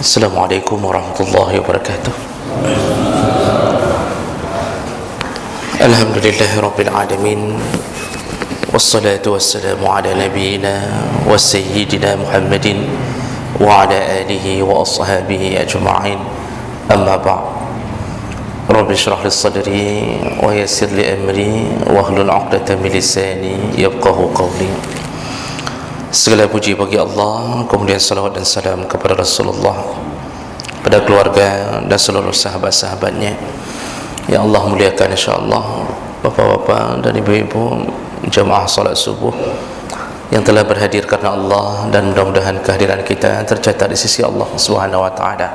Assalamualaikum warahmatullahi wabarakatuh. Alhamdulillahi rabbil alamin. Wassalatu wassalamu ala nabiyyina wa sayyidina Muhammadin wa ala alihi wa ashabihi ajma'in. Amma ba'd. Rabbi shrah li sadri wa yassir li amri wa hlul 'uqdatam min lisani yafqahu qawli. Segala puji bagi Allah, kemudian salawat dan salam kepada Rasulullah, pada keluarga dan seluruh sahabat-sahabatnya yang Allah muliakan, insyaAllah. Bapak-bapak dan ibu-ibu jamaah salat subuh yang telah berhadir karena Allah, dan mudah-mudahan kehadiran kita tercatat di sisi Allah Subhanahu wa ta'ala.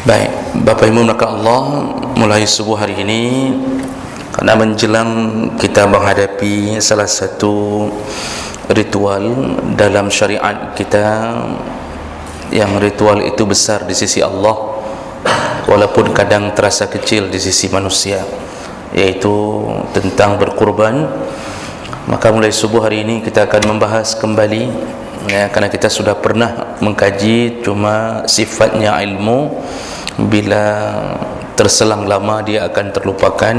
Baik, Bapak Ibu maka Allah, mulai subuh hari ini, karena menjelang kita menghadapi salah satu ritual dalam syariat kita, yang ritual itu besar di sisi Allah walaupun kadang terasa kecil di sisi manusia, yaitu tentang berkurban. Maka mulai subuh hari ini kita akan membahas kembali, ya, karena kita sudah pernah mengkaji, cuma sifatnya ilmu, bila terselang lama dia akan terlupakan.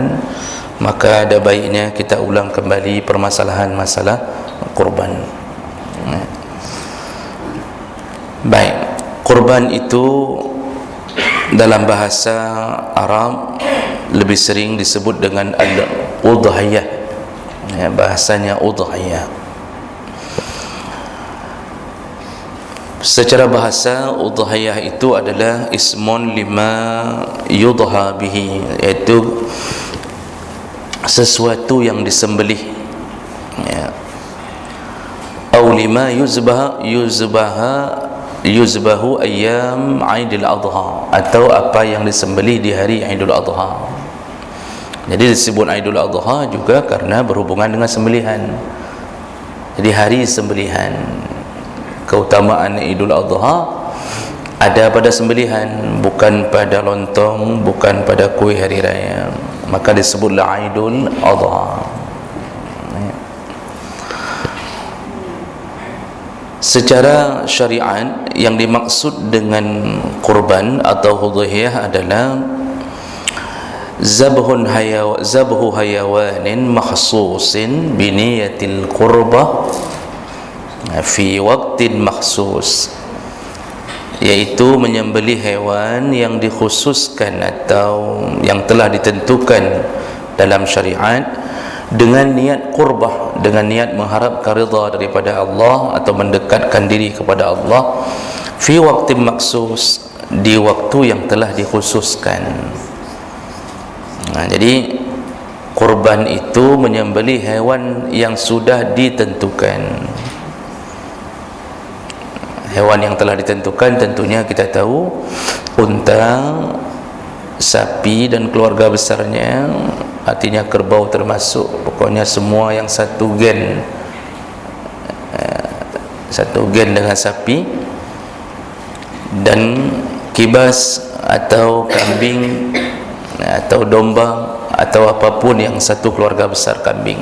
Maka ada baiknya kita ulang kembali permasalahan masalah kurban. Baik, kurban itu dalam bahasa Arab lebih sering disebut dengan al-udhiyah, ya, bahasanya udhiyah. Secara bahasa, udhiyah itu adalah ismun lima yudha bihi, yaitu sesuatu yang disembelih, ya. Au lima yuzbahu ayyam Aidil Adha, atau apa yang disembelih di hari Aidul Adha. Jadi disebut Aidul Adha juga karena berhubungan dengan sembelihan. Jadi hari sembelihan, keutamaan Idul Adha ada pada sembelihan, bukan pada lontong, bukan pada kuih hari raya. Maka disebutlah Aidul Adha. Secara syariat, yang dimaksud dengan kurban atau udhiyah adalah zabhu hayawanin makhsusin biniyatil qurbah fi waqtin makhsus, yaitu menyembelih hewan yang dikhususkan atau yang telah ditentukan dalam syariat dengan niat qurbah, dengan niat mengharapkan ridha daripada Allah atau mendekatkan diri kepada Allah, fi waqtin maksus, di waktu yang telah dikhususkan. Nah, jadi kurban itu menyembelih hewan yang sudah ditentukan. Hewan yang telah ditentukan tentunya kita tahu unta, sapi dan keluarga besarnya, artinya kerbau termasuk, pokoknya semua yang satu gen dengan sapi, dan kibas atau kambing atau domba atau apapun yang satu keluarga besar kambing.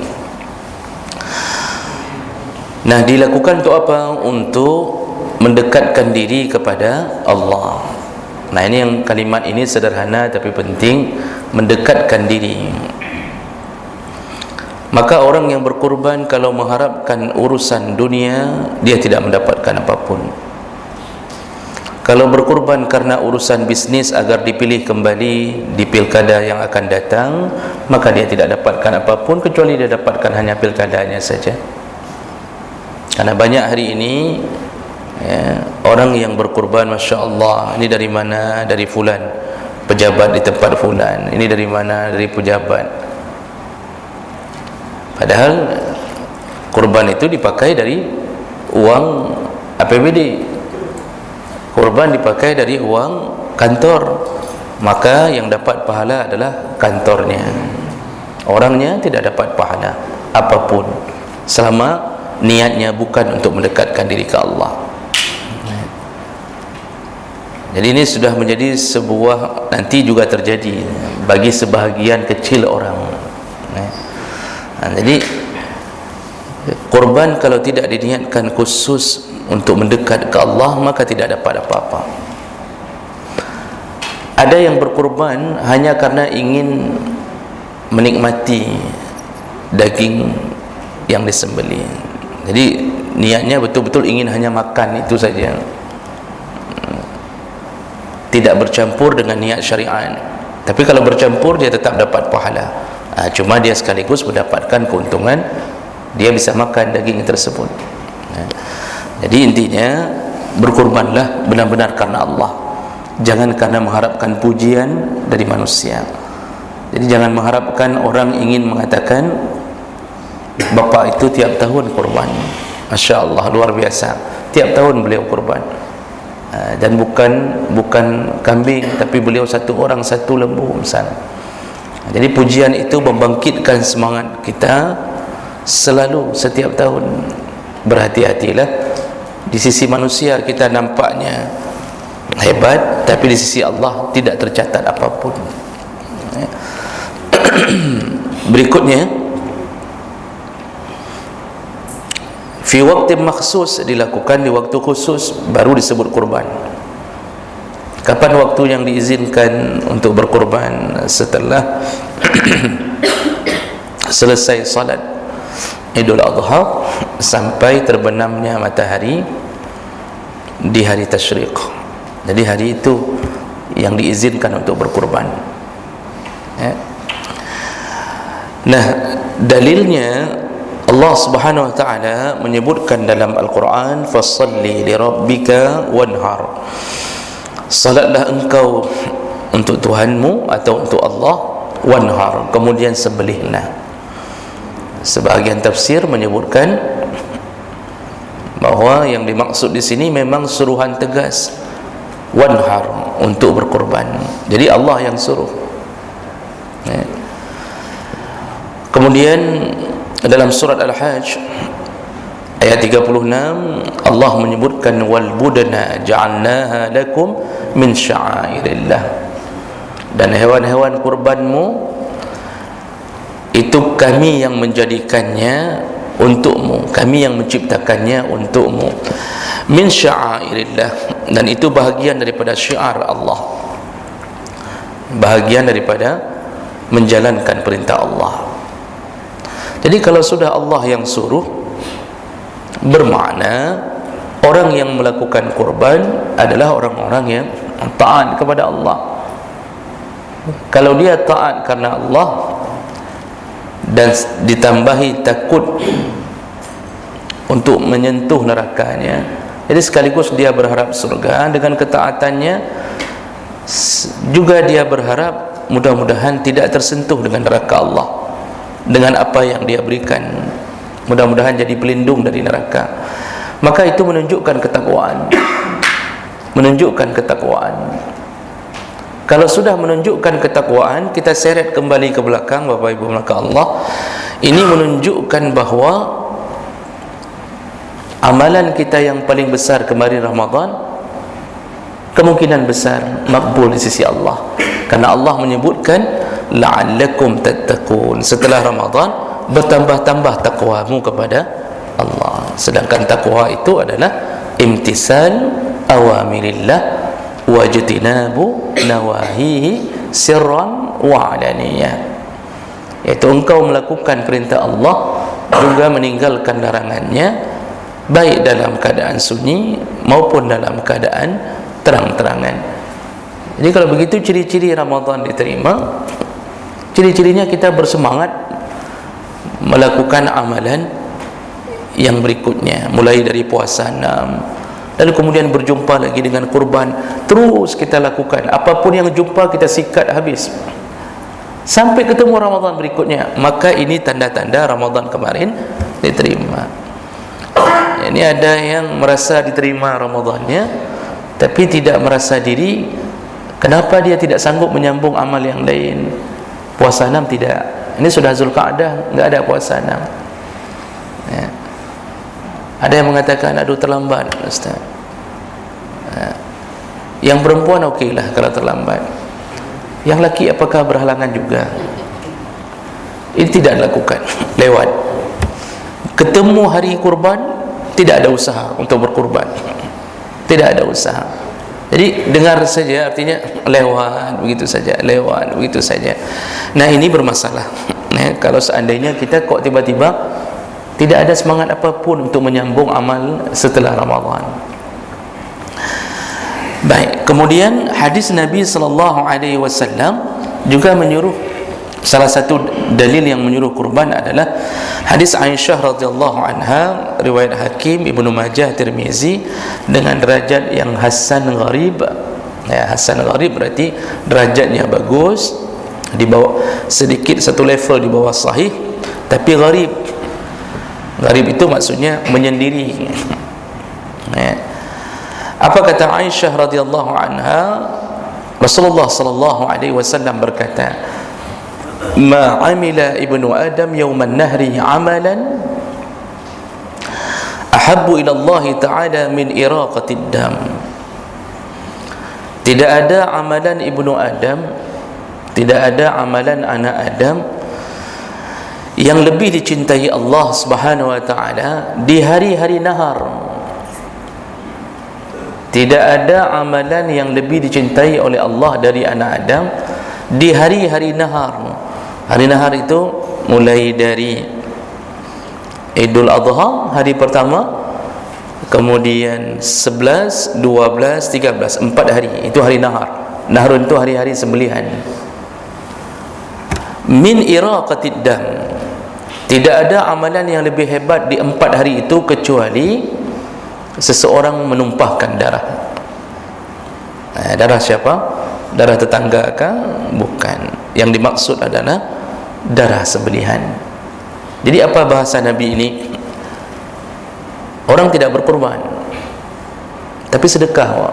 Nah, dilakukan untuk apa? Untuk mendekatkan diri kepada Allah. Nah, ini yang kalimat ini sederhana tapi penting, mendekatkan diri. Maka orang yang berkurban kalau mengharapkan urusan dunia, dia tidak mendapatkan apapun. Kalau berkurban karena urusan bisnis agar dipilih kembali di pilkada yang akan datang, maka dia tidak dapatkan apapun, kecuali dia dapatkan hanya pilkadanya saja. Karena banyak hari ini, ya, orang yang berkurban, Masya Allah, ini dari mana? Dari fulan, pejabat di tempat fulan. Ini dari mana? Dari pejabat. Padahal kurban itu dipakai dari uang APBD, kurban dipakai dari uang kantor. Maka yang dapat pahala adalah kantornya, orangnya tidak dapat pahala apapun selama niatnya bukan untuk mendekatkan diri ke Allah. Jadi ini sudah menjadi sebuah, nanti juga terjadi bagi sebahagian kecil orang. Jadi Korban kalau tidak diniatkan khusus untuk mendekat ke Allah, maka tidak dapat apa-apa. Ada yang berkorban hanya karena ingin menikmati daging yang disembelih. Jadi niatnya betul-betul ingin hanya makan itu saja, tidak bercampur dengan niat syariat. Tapi kalau bercampur, dia tetap dapat pahala. Cuma dia sekaligus mendapatkan keuntungan, dia bisa makan daging tersebut. Jadi intinya, berkorbanlah benar-benar karena Allah, jangan karena mengharapkan pujian dari manusia. Jadi jangan mengharapkan orang ingin mengatakan bapak itu tiap tahun korban, Masya Allah, luar biasa, tiap tahun beliau korban. Dan bukan kambing, tapi beliau satu orang satu lembu misalnya. Jadi pujian itu membangkitkan semangat kita selalu, setiap tahun. Berhati-hatilah, di sisi manusia kita nampaknya hebat, tapi di sisi Allah tidak tercatat apapun. Berikutnya, fi waktu maksus, dilakukan di waktu khusus, baru disebut kurban. Kapan waktu yang diizinkan untuk berkurban? Setelah selesai salat Idul Adha sampai terbenamnya matahari di hari tasyriq. Jadi hari itu yang diizinkan untuk berkurban. Nah, dalilnya Allah Subhanahu wa taala menyebutkan dalam Al-Quran, fassalli li rabbika wanhar. Salatlah engkau untuk Tuhanmu atau untuk Allah, wanhar, kemudian sembelihlah. Sebahagian tafsir menyebutkan bahawa yang dimaksud di sini memang suruhan tegas, wanhar, untuk berkorban. Jadi Allah yang suruh. Kemudian dalam surat Al-Hajj ayat 36, Allah menyebutkan, wal budana ja'alnaha lakum min sya'airillah. Dan hewan-hewan kurbanmu itu kami yang menjadikannya untukmu, kami yang menciptakannya untukmu, min sya'airillah. Dan itu bahagian daripada syiar Allah, bahagian daripada menjalankan perintah Allah. Jadi kalau sudah Allah yang suruh, bermakna orang yang melakukan kurban adalah orang-orang yang taat kepada Allah. Kalau dia taat karena Allah dan ditambahi takut untuk menyentuh nerakanya, jadi sekaligus dia berharap surga dengan ketaatannya, juga dia berharap mudah-mudahan tidak tersentuh dengan neraka Allah dengan apa yang dia berikan, mudah-mudahan jadi pelindung dari neraka. Maka itu menunjukkan ketakwaan, menunjukkan ketakwaan. Kalau sudah menunjukkan ketakwaan, kita seret kembali ke belakang, Bapak Ibu maka Allah, ini menunjukkan bahawa amalan kita yang paling besar kemarin Ramadan kemungkinan besar makbul di sisi Allah, karena Allah menyebutkan la'allakum tattaqun. Setelah Ramadan bertambah-tambah takwamu kepada Allah. Sedangkan takwa itu adalah imtisal awamirillah wajtinabu nawahihi sirran wa alaniyah, yaitu engkau melakukan perintah Allah juga meninggalkan larangannya, baik dalam keadaan sunyi maupun dalam keadaan terang-terangan. Jadi kalau begitu ciri-ciri Ramadan diterima, ciri-cirinya kita bersemangat melakukan amalan yang berikutnya, mulai dari puasa 6, lalu kemudian berjumpa lagi dengan kurban, terus kita lakukan, apapun yang jumpa kita sikat habis sampai ketemu Ramadan berikutnya. Maka ini tanda-tanda Ramadan kemarin diterima. Ini ada yang merasa diterima Ramadannya tapi tidak merasa diri. Kenapa dia tidak sanggup menyambung amal yang lain? Puasa 6 tidak, ini sudah Zulqa'dah, enggak ada puasa 6 ya. Ada yang mengatakan aduh terlambat Ustaz ya. Yang perempuan okeylah kalau terlambat, yang laki apakah berhalangan juga? Ini tidak dilakukan, lewat. ketemu hari kurban, tidak ada usaha untuk berkurban, tidak ada usaha. Jadi dengar saja, artinya lewat begitu saja, lewat begitu saja. Nah, ini bermasalah. Kalau seandainya kita kok tiba-tiba tidak ada semangat apapun untuk menyambung amal setelah Ramadan. Baik, kemudian hadis Nabi sallallahu alaihi wasallam juga menyuruh, salah satu dalil yang menyuruh kurban adalah hadis Aisyah radhiyallahu anha, riwayat Hakim, Ibnu Majah, Tirmizi, dengan derajat yang hasan gharib. Ya, hasan gharib berarti derajatnya bagus, di bawah sedikit satu level di bawah sahih, tapi gharib. Gharib itu maksudnya menyendiri. Ya. Apa kata Aisyah radhiyallahu anha? Rasulullah sallallahu alaihi wasallam berkata, "Ma 'amila ibnu Adam yawman nahri 'amalan ahabbu ila Allah ta'ala min iraqatid dam." Tidak ada amalan ibnu Adam, tidak ada amalan anak Adam yang lebih dicintai Allah Subhanahu wa taala di hari-hari nahar. Tidak ada amalan yang lebih dicintai oleh Allah dari anak Adam di hari-hari nahar. Hari nahar itu mulai dari Idul Adha hari pertama, kemudian 11, 12, 13, 4 hari, itu hari nahar. Nahrun itu hari-hari sembelihan. Min iraqatid dam. Tidak ada amalan yang lebih hebat di 4 hari itu kecuali seseorang menumpahkan darah. Darah siapa? Darah tetangga kah? Bukan. Yang dimaksud adalah darah sembelihan. Jadi apa bahasa Nabi ini? Orang tidak berkorban, tapi sedekah.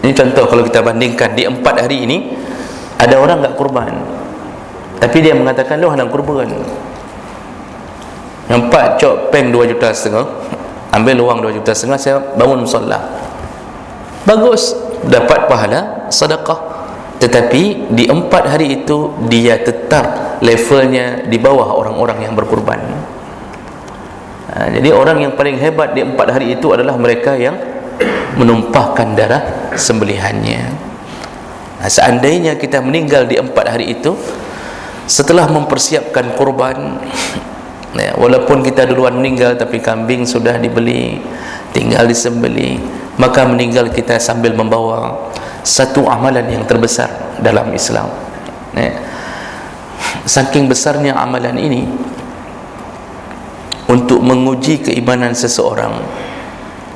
Ini contoh kalau kita bandingkan di 4 hari ini, ada orang tak korban, tapi dia mengatakan, "Loh, nak korban." Yang 4 cok peng 2,5 juta, ambil uang 2,5 juta, saya bangun musalla. Bagus, dapat pahala sedekah. Tetapi di 4 hari itu dia tetap levelnya di bawah orang-orang yang berkorban. Jadi orang yang paling hebat di 4 hari itu adalah mereka yang menumpahkan darah sembelihannya. Seandainya kita meninggal di 4 hari itu setelah mempersiapkan kurban, walaupun kita duluan meninggal tapi kambing sudah dibeli, tinggal disembeli, maka meninggal kita sambil membawa satu amalan yang terbesar dalam Islam. Saking besarnya amalan ini untuk menguji keimanan seseorang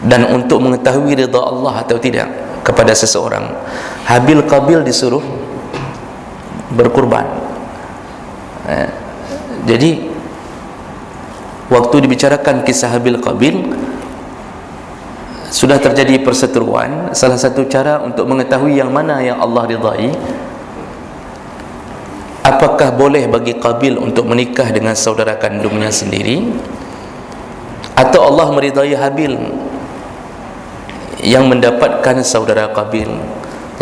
dan untuk mengetahui ridha Allah atau tidak kepada seseorang, Habil Qabil disuruh berkurban. Jadi waktu dibicarakan kisah Habil Qabil, sudah terjadi perseteruan. Salah satu cara untuk mengetahui yang mana yang Allah ridai, apakah boleh bagi Qabil untuk menikah dengan saudara kandungnya sendiri, atau Allah meridai Habil yang mendapatkan saudara Qabil.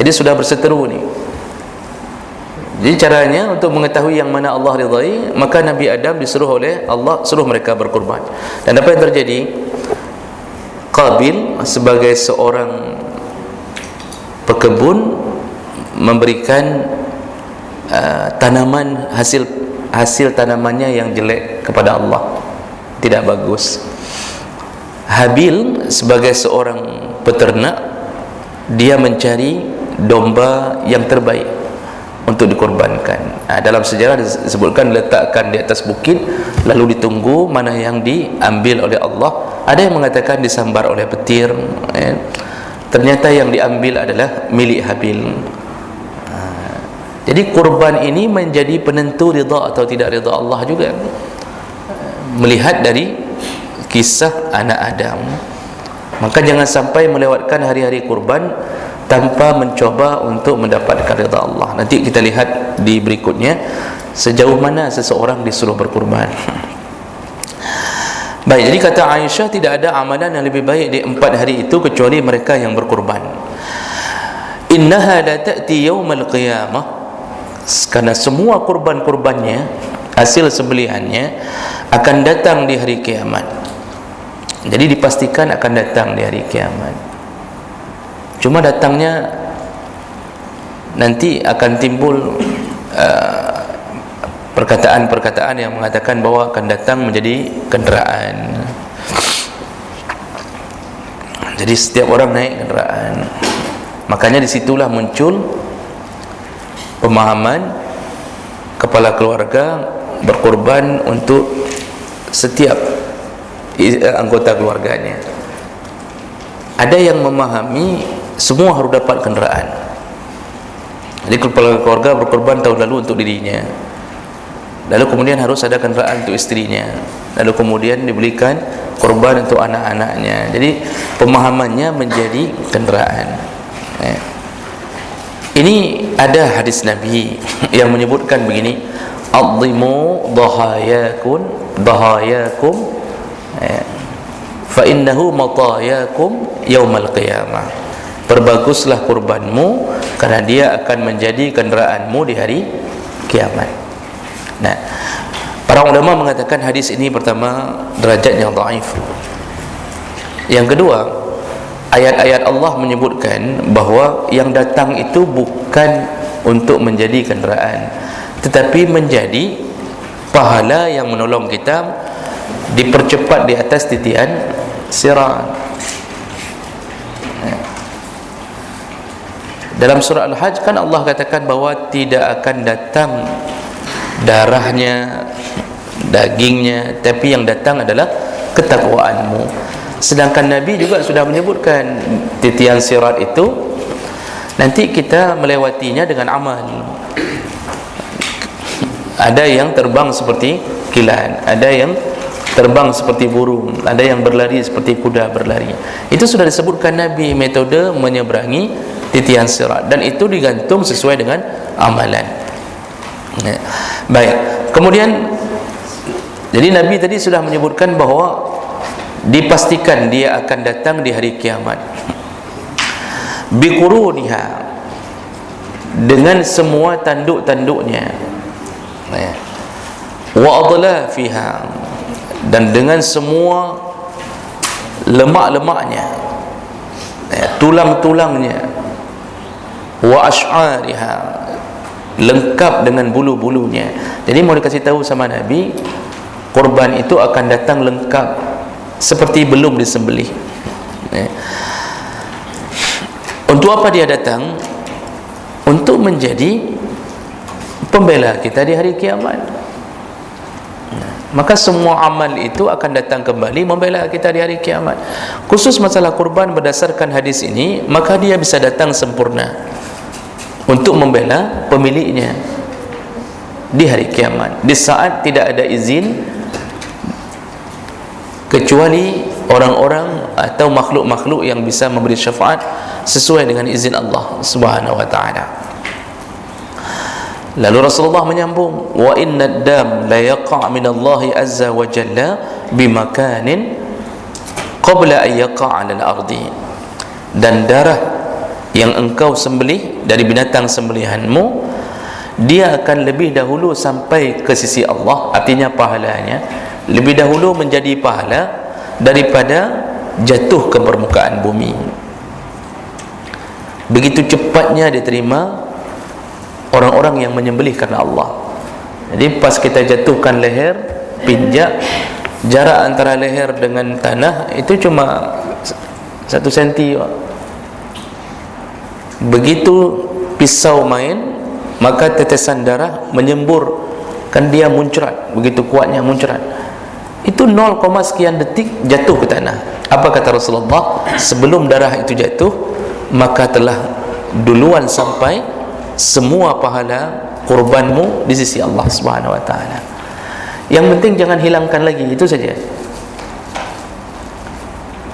Jadi sudah berseteru ni. Jadi caranya untuk mengetahui yang mana Allah ridai, maka Nabi Adam disuruh oleh Allah, suruh mereka berkorban. Dan apa yang terjadi? Qabil sebagai seorang pekebun memberikan tanaman, hasil tanamannya yang jelek kepada Allah, tidak bagus. Habil sebagai seorang peternak, dia mencari domba yang terbaik untuk dikorbankan. Dalam sejarah disebutkan letakkan di atas bukit, lalu ditunggu mana yang diambil oleh Allah. Ada yang mengatakan disambar oleh petir. Ternyata yang diambil adalah milik Habil. Jadi kurban ini menjadi penentu ridha atau tidak ridha Allah juga, melihat dari kisah anak Adam. Maka jangan sampai melewatkan hari-hari kurban tanpa mencoba untuk mendapatkan ridha Allah. Nanti kita lihat di berikutnya sejauh mana seseorang disuruh berkurban. Baik, jadi kata Aisyah, tidak ada amalan yang lebih baik di 4 hari itu kecuali mereka yang berkurban. Innaha la ta'ti yaumal qiyamah, karena semua kurban-kurbannya hasil sembelihannya akan datang di hari kiamat. Jadi dipastikan akan datang di hari kiamat. Cuma datangnya nanti akan timbul perkataan-perkataan yang mengatakan bahawa akan datang menjadi kenderaan. Jadi setiap orang naik kenderaan. Makanya disitulah muncul pemahaman kepala keluarga berkorban untuk setiap anggota keluarganya. Ada yang memahami semua harus dapat kenderaan. Jadi kepala keluarga berkorban tahun lalu untuk dirinya, lalu kemudian harus ada kenderaan untuk istrinya, lalu kemudian dibelikan korban untuk anak-anaknya. Jadi pemahamannya menjadi kenderaan. Ini ada hadis Nabi yang menyebutkan begini: "Adhimu dhahayakum fa innahu matayakum yaumal qiyamah." Perbaguslah kurbanmu karena dia akan menjadi kenderaanmu di hari kiamat. Nah, para ulama mengatakan hadis ini pertama derajatnya dhaif. Yang kedua, ayat-ayat Allah menyebutkan bahawa yang datang itu bukan untuk menjadi kenderaan, tetapi menjadi pahala yang menolong kita dipercepat di atas titian sirat. Dalam surah Al-Hajj kan Allah katakan bahawa tidak akan datang darahnya, dagingnya, tapi yang datang adalah ketakwaanmu. Sedangkan Nabi juga sudah menyebutkan titian sirat itu nanti kita melewatinya dengan amal. Ada yang terbang seperti kilat, ada yang terbang seperti burung, ada yang berlari seperti kuda berlari. Itu sudah disebutkan Nabi metode menyeberangi titian sirat, dan itu digantung sesuai dengan amalan. Baik, kemudian jadi Nabi tadi sudah menyebutkan bahawa dipastikan dia akan datang di hari kiamat biquruniha, dengan semua tanduk-tanduknya, wa adlafiha, dan dengan semua lemak-lemaknya, tulang-tulangnya, wa ash'ariha, lengkap dengan bulu-bulunya. Jadi mau dikasih tahu sama Nabi, korban itu akan datang lengkap seperti belum disembelih. Untuk apa dia datang? Untuk menjadi pembela kita di hari kiamat. Maka semua amal itu akan datang kembali membela kita di hari kiamat. Khusus masalah kurban berdasarkan hadis ini, maka dia bisa datang sempurna untuk membela pemiliknya di hari kiamat, di saat tidak ada izin kecuali orang-orang atau makhluk-makhluk yang bisa memberi syafaat sesuai dengan izin Allah Subhanahu wa taala. Lalu Rasulullah menyambung, wa inna ad-dam la yaqa' min Allah azza wa jalla bimakanin qabla an yaqa' 'ala al-ardi. Dan darah yang engkau sembelih dari binatang sembelihanmu, dia akan lebih dahulu sampai ke sisi Allah, artinya pahalanya lebih dahulu menjadi pahala daripada jatuh ke permukaan bumi. Begitu cepatnya diterima orang-orang yang menyembelih karena Allah. Jadi pas kita jatuhkan leher, pinjak, jarak antara leher dengan tanah itu cuma 1 senti. Begitu pisau main, maka tetesan darah menyembur, kan dia muncrat, begitu kuatnya muncrat. Itu 0, sekian detik jatuh ke tanah. Apa kata Rasulullah? Sebelum darah itu jatuh, maka telah duluan sampai semua pahala kurbanmu di sisi Allah Subhanahu wa taala. Yang penting jangan hilangkan lagi, itu saja.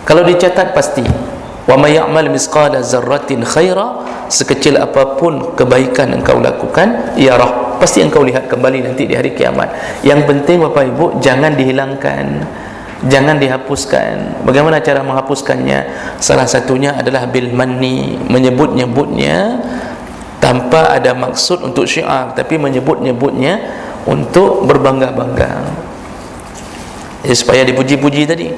Kalau dicatat pasti, wa may ya'mal misqala dzarratin khaira, sekecil apapun kebaikan engkau lakukan, yarah, pasti engkau lihat kembali nanti di hari kiamat. Yang penting Bapak Ibu, jangan dihilangkan, jangan dihapuskan. Bagaimana cara menghapuskannya? Salah satunya adalah bil manni, menyebut-nyebutnya tanpa ada maksud untuk syiar, tapi menyebut-nyebutnya untuk berbangga-bangga, supaya dipuji-puji tadi.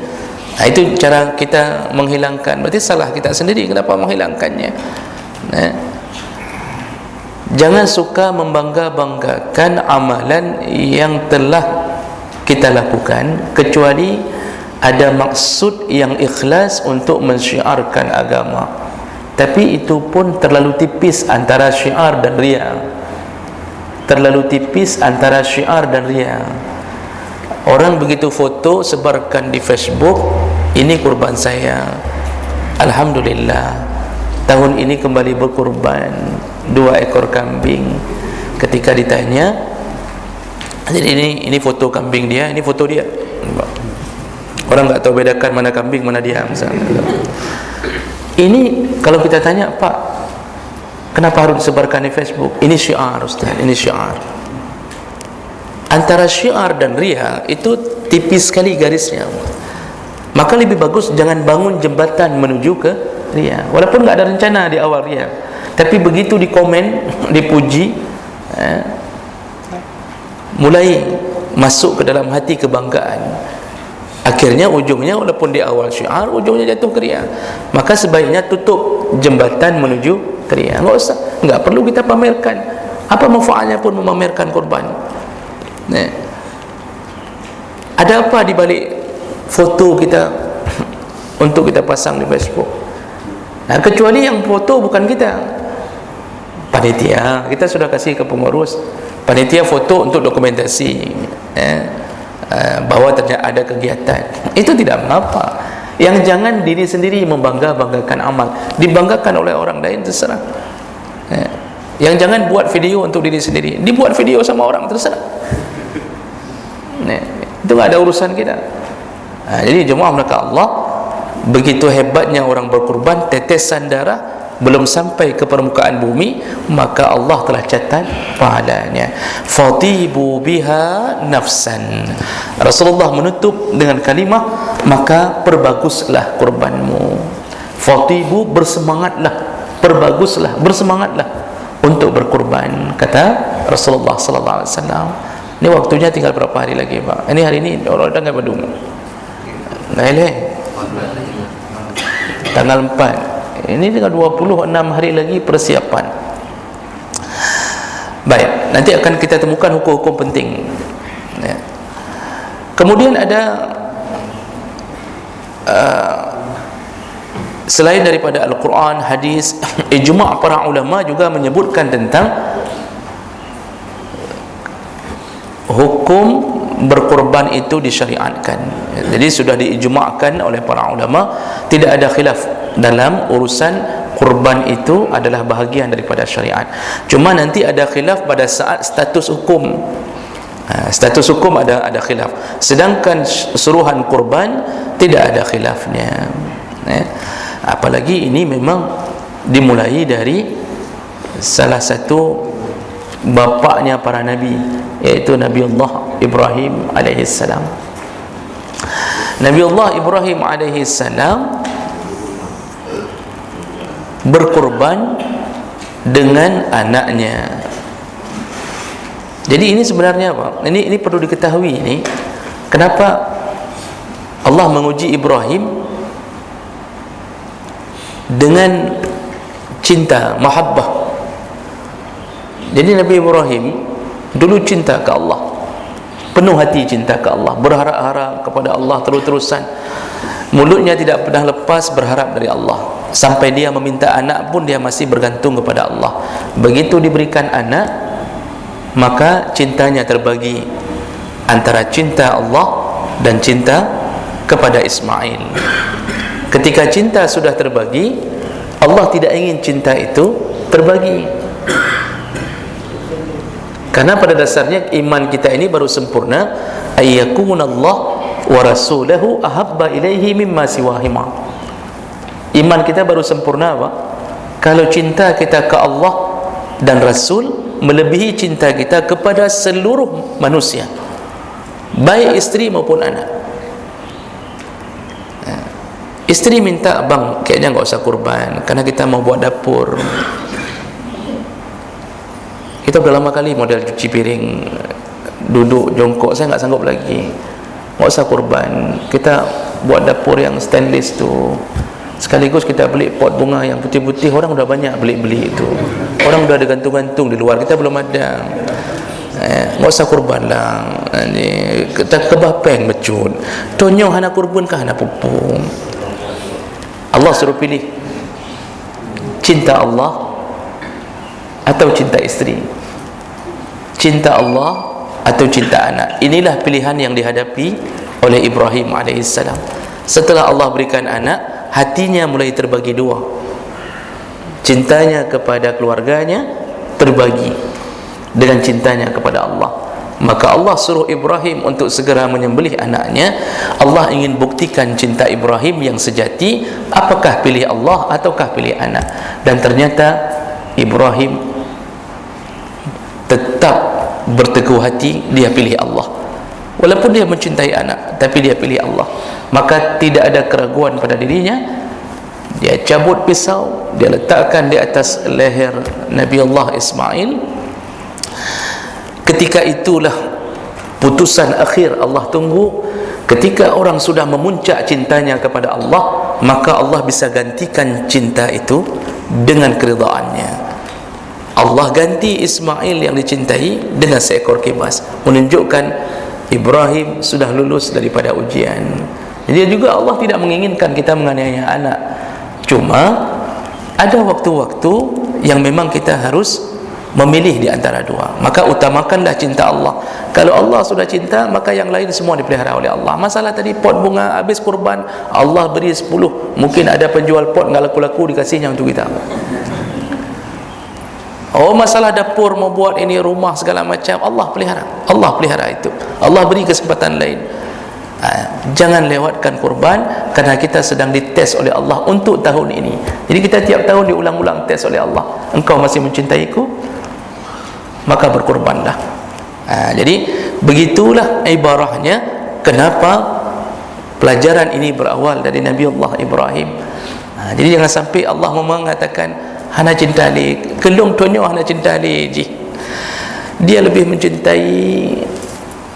Itu cara kita menghilangkan. Berarti salah kita sendiri kenapa menghilangkannya. Jangan suka membangga-banggakan amalan yang telah kita lakukan, kecuali ada maksud yang ikhlas untuk mensyiarkan agama. Tapi itu pun terlalu tipis antara syiar dan riya. Terlalu tipis antara syiar dan riya. Orang begitu foto sebarkan di Facebook, ini kurban saya, alhamdulillah, tahun ini kembali berkurban 2 ekor kambing. Ketika ditanya, jadi ini foto kambing dia, ini foto dia. Orang tak tahu bedakan mana kambing mana dia misalnya. Ini kalau kita tanya, Pak, kenapa harus disebarkan di Facebook? Ini syiar, Ustaz, ini syiar. Antara syiar dan riya itu tipis sekali garisnya. Maka lebih bagus jangan bangun jembatan menuju ke riya. Walaupun tak ada rencana di awal riya, tapi begitu di komen, dipuji, mulai masuk ke dalam hati kebanggaan. Akhirnya ujungnya walaupun di awal syiar, ujungnya jatuh ke riya. Maka sebaiknya tutup jembatan menuju ke riya. Enggak perlu kita pamerkan. Apa manfaatnya pun memamerkan korban? Ada apa di balik foto kita untuk kita pasang di Facebook? Kecuali yang foto bukan kita, panitia. Kita sudah kasih ke pengurus, panitia foto untuk dokumentasi, bahwa ternyata ada kegiatan. Itu tidak mengapa. Yang jangan diri sendiri membangga-banggakan amal, dibanggakan oleh orang lain terserah. Yang jangan buat video untuk diri sendiri, dibuat video sama orang terserah. Itu tak ada urusan kita. Jadi jemaah mereka Allah, begitu hebatnya orang berkurban, tetesan darah belum sampai ke permukaan bumi, maka Allah telah catat pahalanya. Fatibu biha nafsan. Rasulullah menutup dengan kalimah, maka perbaguslah kurbanmu. Fatibu, bersemangatlah, perbaguslah, bersemangatlah untuk berkurban, kata Rasulullah sallallahu alaihi wasallam. Ini waktunya tinggal berapa hari lagi, Pak? Ini hari ini orang dah enggak badung. Tanggal 4. Ini tinggal 26 hari lagi persiapan. Baik, nanti akan kita temukan hukum-hukum penting. Kemudian ada selain daripada Al-Quran, hadis, ijma' para ulama juga menyebutkan tentang hukum berkorban itu disyariatkan. Jadi sudah diijma'kan oleh para ulama, tidak ada khilaf dalam urusan kurban itu adalah bahagian daripada syariat. Cuma nanti ada khilaf pada saat status hukum. Status hukum ada khilaf. Sedangkan suruhan kurban tidak ada khilafnya. Apalagi ini memang dimulai dari salah satu bapaknya para nabi, yaitu Nabi Allah Ibrahim alaihissalam. Nabi Allah Ibrahim alaihissalam berkorban dengan anaknya. Jadi ini sebenarnya apa? Ini perlu diketahui ini. Kenapa Allah menguji Ibrahim dengan cinta, mahabbah. Jadi Nabi Ibrahim dulu cinta ke Allah, penuh hati cinta ke Allah, berharap-harap kepada Allah terus-terusan. Mulutnya tidak pernah lepas berharap dari Allah. Sampai dia meminta anak pun dia masih bergantung kepada Allah. Begitu diberikan anak, maka cintanya terbagi antara cinta Allah dan cinta kepada Ismail. Ketika cinta sudah terbagi, Allah tidak ingin cinta itu terbagi. Karena pada dasarnya iman kita ini baru sempurna ayyakunallah wa rasulahu ahabba ilaihi mimma siwahima. Iman kita baru sempurna apa? Kalau cinta kita ke Allah dan Rasul melebihi cinta kita kepada seluruh manusia, baik isteri maupun anak. Isteri minta, bang, kayaknya enggak usah kurban karena kita mau buat dapur. Kita udah lama kali model cuci piring duduk jongkok, saya tak sanggup lagi, tak usah kurban, kita buat dapur yang stainless tu, sekaligus kita beli pot bunga yang putih-putih, orang dah banyak beli itu, orang dah ada gantung-gantung di luar, kita belum ada. Tak usah kurban lah, kita kebapeng mecut tonyo hana kurban kah hana pupung. Allah suruh pilih cinta Allah atau cinta isteri, cinta Allah atau cinta anak. Inilah pilihan yang dihadapi oleh Ibrahim alaihissalam. Setelah Allah berikan anak, hatinya mulai terbagi dua, cintanya kepada keluarganya terbagi dengan cintanya kepada Allah. Maka Allah suruh Ibrahim untuk segera menyembelih anaknya. Allah ingin buktikan cinta Ibrahim yang sejati, apakah pilih Allah ataukah pilih anak. Dan ternyata Ibrahim tetap berteguh hati, dia pilih Allah. Walaupun dia mencintai anak, tapi dia pilih Allah. Maka tidak ada keraguan pada dirinya. Dia cabut pisau, dia letakkan di atas leher Nabi Allah Ismail. Ketika itulah putusan akhir Allah tunggu. Ketika orang sudah memuncak cintanya kepada Allah, maka Allah bisa gantikan cinta itu dengan keridhaannya. Allah ganti Ismail yang dicintai dengan seekor kibas, menunjukkan Ibrahim sudah lulus daripada ujian. Jadi juga Allah tidak menginginkan kita menganiaya anak. Cuma ada waktu-waktu yang memang kita harus memilih di antara dua. Maka utamakanlah cinta Allah. Kalau Allah sudah cinta, maka yang lain semua dipelihara oleh Allah. Masalah tadi pot bunga habis kurban, Allah beri 10, mungkin ada penjual pot enggak laku-laku, dikasihnya untuk kita. Oh, masalah dapur mau buat ini rumah segala macam, Allah pelihara. Allah pelihara itu. Allah beri kesempatan lain. Jangan lewatkan kurban, kerana kita sedang dites oleh Allah untuk tahun ini. Jadi kita tiap tahun diulang-ulang tes oleh Allah. Engkau masih mencintaiku, maka berkurbanlah. Jadi begitulah ibarahnya. Kenapa pelajaran ini berawal dari Nabi Allah Ibrahim. Jadi jangan sampai Allah mengatakan hana cinta li, kelung tonyo hana cinta li ji. Dia lebih mencintai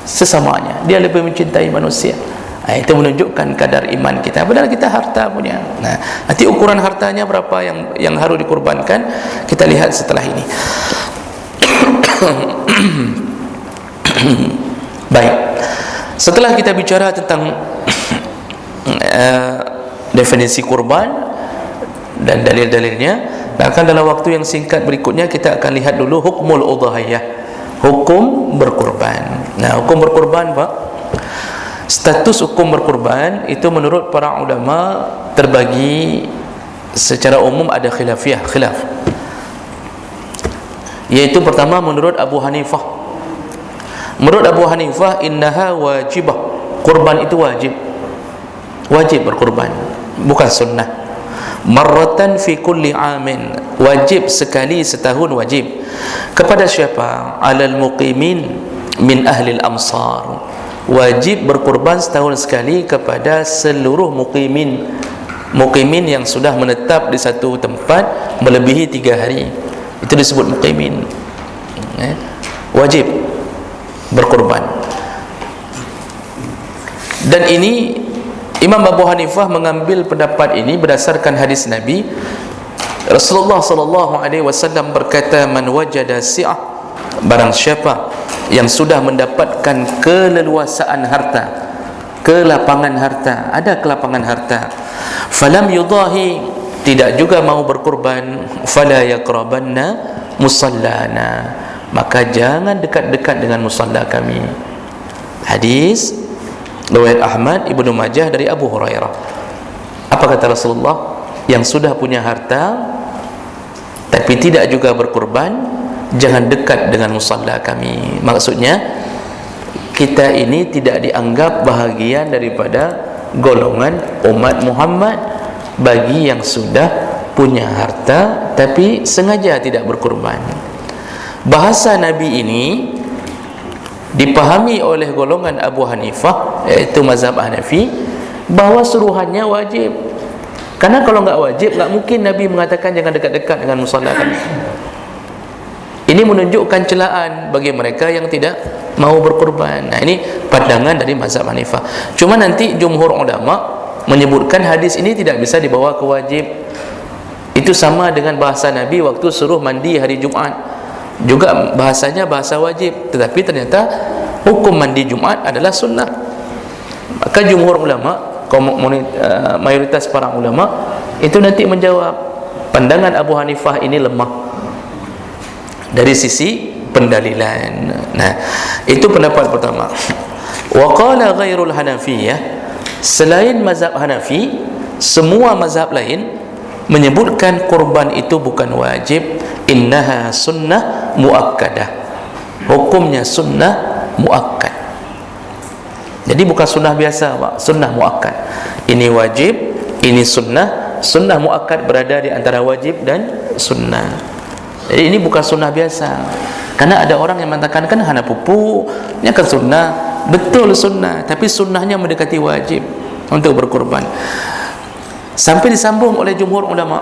sesamanya, dia lebih mencintai manusia. Itu menunjukkan kadar iman kita. Padahal kita harta punya. Nanti ukuran hartanya berapa yang harus dikurbankan, kita lihat setelah ini. Baik, setelah kita bicara tentang definisi kurban dan dalil-dalilnya, akan dalam waktu yang singkat berikutnya kita akan lihat dulu hukmul udhiyah, hukum berkurban. Hukum berkurban, Pak, status hukum berkurban itu menurut para ulama terbagi secara umum, ada khilaf, yaitu pertama menurut Abu Hanifah. Menurut Abu Hanifah, innaha wajibah, kurban itu wajib berkurban, bukan sunnah. Marratan fi kulli amin, wajib sekali setahun wajib. Kepada siapa? Alal muqimin min ahli al-amsar, wajib berkurban setahun sekali kepada seluruh muqimin yang sudah menetap di satu tempat melebihi 3 hari. Itu disebut muqimin. Wajib berkurban. Dan ini Imam Abu Hanifah mengambil pendapat ini berdasarkan hadis Nabi. Rasulullah sallallahu alaihi wasallam berkata, man wajada si'ah, barang siapa yang sudah mendapatkan keleluasaan harta, kelapangan harta, ada kelapangan harta, falam yudahi, tidak juga mau berkurban, fala yaqrabanna musallana, maka jangan dekat-dekat dengan musalla kami. Hadis riwayat Ahmad, Ibnu Majah dari Abu Hurairah. Apa kata Rasulullah? Yang sudah punya harta tapi tidak juga berkurban, jangan dekat dengan musalla kami. Maksudnya kita ini tidak dianggap bahagian daripada golongan umat Muhammad bagi yang sudah punya harta tapi sengaja tidak berkurban. Bahasa Nabi ini dipahami oleh golongan Abu Hanifah, iaitu mazhab Hanafi, bahawa suruhannya wajib. Karena kalau enggak wajib, enggak mungkin Nabi mengatakan jangan dekat-dekat dengan musalla kami. Ini menunjukkan celaan bagi mereka yang tidak mau berkorban. Nah, ini pandangan dari mazhab Hanifah. Cuma nanti jumhur ulama menyebutkan hadis ini tidak bisa dibawa ke wajib. Itu sama dengan bahasa Nabi waktu suruh mandi hari Jumat, juga bahasanya bahasa wajib, tetapi ternyata hukum mandi Jumat adalah sunnah. Maka jumhur ulama, mayoritas para ulama itu nanti menjawab pandangan Abu Hanifah ini lemah dari sisi pendalilan. Nah, itu pendapat pertama. Wa qala ghairul Hanafiyah, selain mazhab Hanafi, semua mazhab lain menyebutkan kurban itu bukan wajib. Innaha sunnah muakkadah, hukumnya sunnah muakkad. Jadi bukan sunnah biasa, Pak, sunnah muakkad. Ini wajib, ini sunnah. Sunnah muakkad berada di antara wajib dan sunnah. Jadi ini bukan sunnah biasa. Karena ada orang yang mengatakan kan hana pupu, ini kan sunnah. Betul sunnah, tapi sunnahnya mendekati wajib untuk berkorban. Sampai disambung oleh jumhur ulama.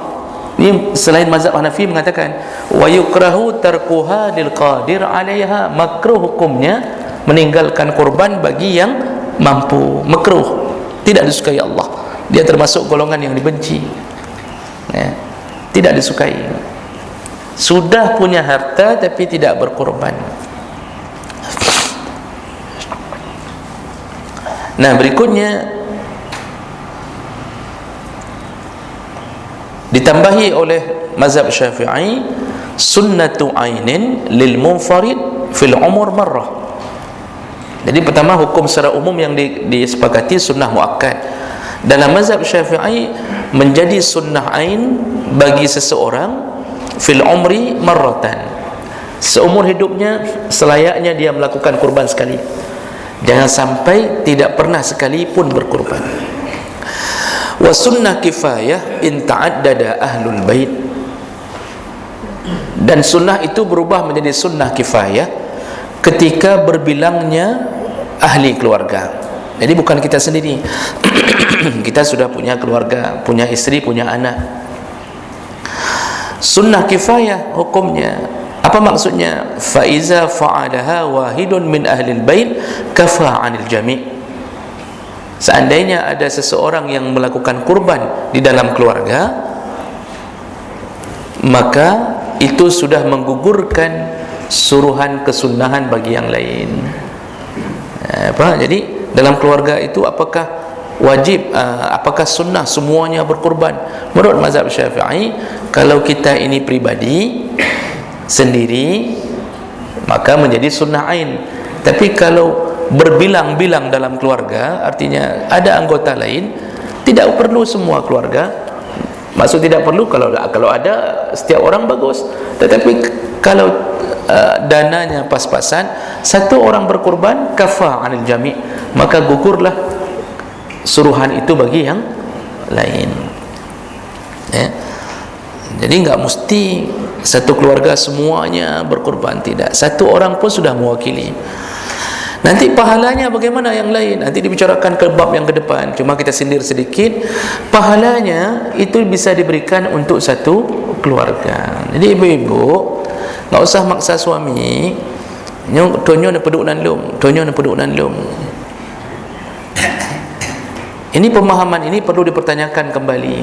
Ini selain mazhab Hanafi mengatakan wa yukrahu tarkuha lil qadir 'alaiha, makruh hukumnya meninggalkan kurban bagi yang mampu. Makruh, tidak disukai Allah. Dia termasuk golongan yang dibenci, ya, tidak disukai. Sudah punya harta tapi tidak berkorban. Nah, berikutnya ditambahi oleh mazhab Syafi'i, sunnatu ainin lil munfarid fil umur marrah. Jadi pertama, hukum secara umum yang disepakati sunnah muakkad. Dalam mazhab Syafi'i menjadi sunnah ain bagi seseorang fil umri marratan, seumur hidupnya selayaknya dia melakukan kurban sekali. Jangan sampai tidak pernah sekali pun berkurban. Wa sunnah kifayah in ta'addada ahlul bait, dan sunnah itu berubah menjadi sunnah kifayah ketika berbilangnya ahli keluarga. Jadi bukan kita sendiri. Kita sudah punya keluarga, punya istri, punya anak. Sunnah kifayah hukumnya apa maksudnya? Fa iza fa'alaha wahidun min ahlil bait kafa 'anil jami'. Seandainya ada seseorang yang melakukan kurban di dalam keluarga, maka itu sudah menggugurkan suruhan kesunahan bagi yang lain. Jadi dalam keluarga itu apakah wajib, apakah sunnah semuanya berkurban? Menurut mazhab Syafi'i, kalau kita ini pribadi sendiri maka menjadi sunnah ain. Tapi kalau berbilang-bilang dalam keluarga, artinya ada anggota lain, tidak perlu semua keluarga. Maksud tidak perlu, kalau ada setiap orang bagus. Tetapi kalau dananya pas-pasan, satu orang berkorban kafa 'anil jami', maka gugurlah suruhan itu bagi yang lain, ya. Jadi enggak mesti satu keluarga semuanya berkorban, tidak. Satu orang pun sudah mewakili. Nanti pahalanya bagaimana yang lain? Nanti dibicarakan ke bab yang ke depan. Cuma kita sindir sedikit. Pahalanya itu bisa diberikan untuk satu keluarga. Jadi ibu-ibu enggak usah maksa suami. Tonyo na peduk nan lum, tonyo na peduk nan lum. Ini pemahaman ini perlu dipertanyakan kembali.